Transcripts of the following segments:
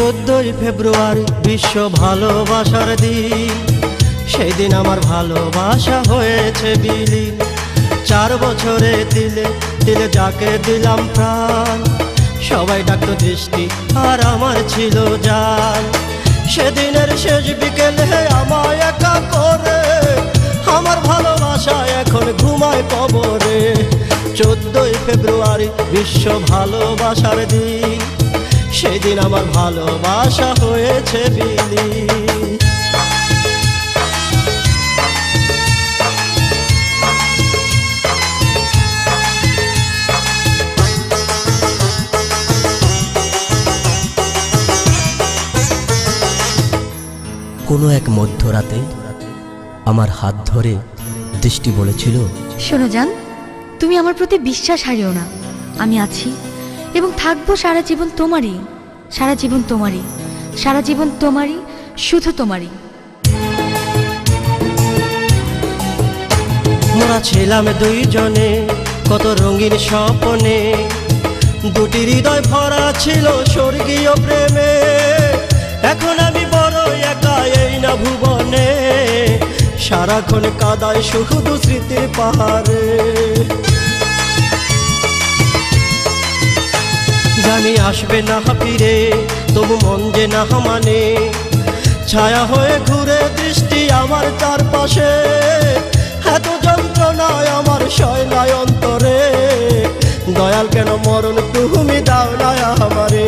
14ই ফেব্রুয়ারি বিশ্ব ভালোবাসার দিন। সেই দিন আমার ভালোবাসা হয়েছে বিলীন। 4 বছরে তিলে তিলে যাকে দিলাম প্রাণ, সবাই ডাকতো দৃষ্টি আর আমার ছিল জান। সেদিনের শেষ বিকেলে আমায় একা করে আমার ভালোবাসা এখন ঘুমায় কবরে। 14ই ফেব্রুয়ারি বিশ্ব ভালোবাসার দিন। সেই দিন আমার ভালোবাসা হয়েছে বিলীন। কোনো এক মধ্যরাতে আমার হাত ধরে দৃষ্টি বলেছিল, শোনো জান, তুমি আমার প্রতি বিশ্বাস হারিও না। আমি আছি এবং থাকবো সারা জীবন তোমারই, সারা জীবন তোমারই, সারা জীবন তোমারই, শুধু তোমারই। মোরা ছিলাম দুইজনে কত রঙিন স্বপ্নে, দুটি হৃদয় ভরা ছিল স্বর্গীয় প্রেমে। এখন আমি বড় একা এই না ভুবনে, সারাক্ষণ কাদায় শুধু স্মৃতির পাহাড়ে। জানি আসবে না ফিরে, তবু মন যে না মানে, ছায়া হয়ে ঘুরে দৃষ্টি আমার চারপাশে। এত যন্ত্রণায় আমার সয়নায় অন্তরে, দয়াল কেন মরণ তুমি দাও না আমারে।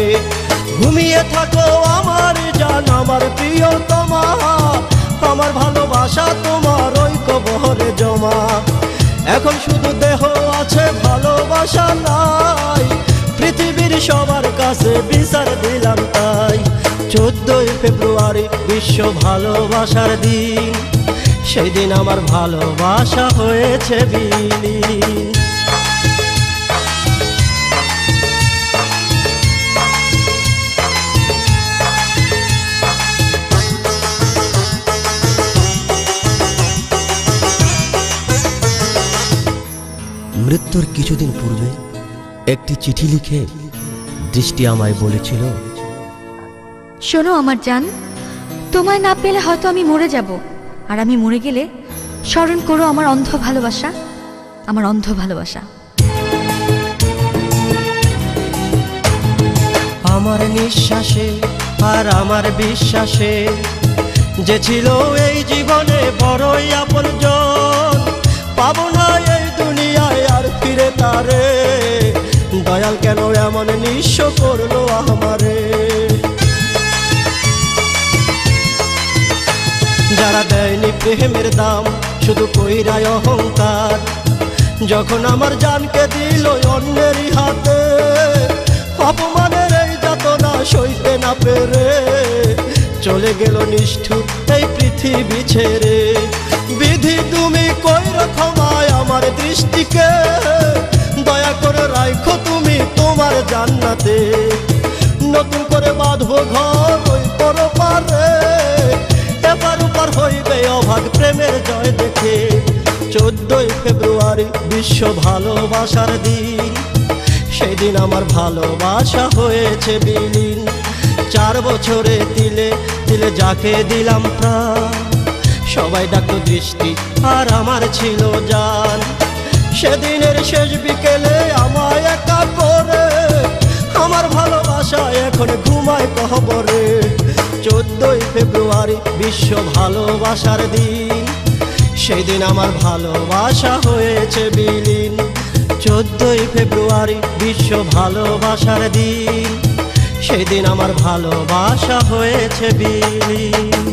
ঘুমিয়ে থাকো আমার জান, আমার প্রিয়তমা, আমার ভালোবাসা তোমার ওই কবরে জমা। এখন শুধু দেহ আছে, ভালোবাসা নাই, পৃথিবীর সবার কাছে বিচার দিলাম তাই। 14ই ফেব্রুয়ারি বিশ্ব ভালোবাসার দিন। সেই দিন আমার ভালোবাসা হয়েছে বিলীন। মৃত্যুর কিছুদিন পূর্বে একটি চিঠি লিখে দৃষ্টি আমায় বলেছিল, শোনো আমার জান, তোমায় না পেলে হয়তো আমি মরে যাব, আর আমি মরে গেলে স্মরণ করো আমার অন্ধ ভালোবাসা, আমার অন্ধ ভালোবাসা। আমার নিঃশ্বাসে আর আমার বিশ্বাসে যে ছিল এই জীবনে বড়ই আপনজন, পাবো না এই দুনিয়ায় আর ফিরে তারে। দয়াল কেন এমন নিঃস্ব করলো আমারে। যারা দেয়নি প্রেমের দাম, শুধু কইরায় অহংকার, যখন আমার জানকে দিল অন্যেরই হাতে, অপমানের এই যাতনা সইতে না পেরে চলে গেল নিষ্ঠুর এই পৃথিবী ছেড়ে। বিধি তুমি কইরা ক্ষমায় আমার দৃষ্টিকে, দয়া করে রাখো তুমি তোমার জান্নাতে। নতুন করে বাঁধবো ঘর ওই পরপারে, এবার উপর হইবে অভাগ প্রেমের জয় দেখে। 14ই ফেব্রুয়ারি বিশ্ব ভালোবাসার দিন। সেই দিন আমার ভালোবাসা হয়েছে বিলীন। 4 বছরে তিলে তিলে যাকে দিলাম প্রাণ, সবাই ডাকতো দৃষ্টি আর আমার ছিল জান। সেদিনের শেষ বিকেলে আমায় একা করে আমার ভালোবাসা এখন ঘুমায় কবরে। 14ই ফেব্রুয়ারি বিশ্ব ভালোবাসার দিন। সেই দিন আমার ভালোবাসা হয়েছে বিলীন। 14ই ফেব্রুয়ারি বিশ্ব ভালোবাসার দিন। সেই দিন আমার ভালোবাসা হয়েছে বিলীন।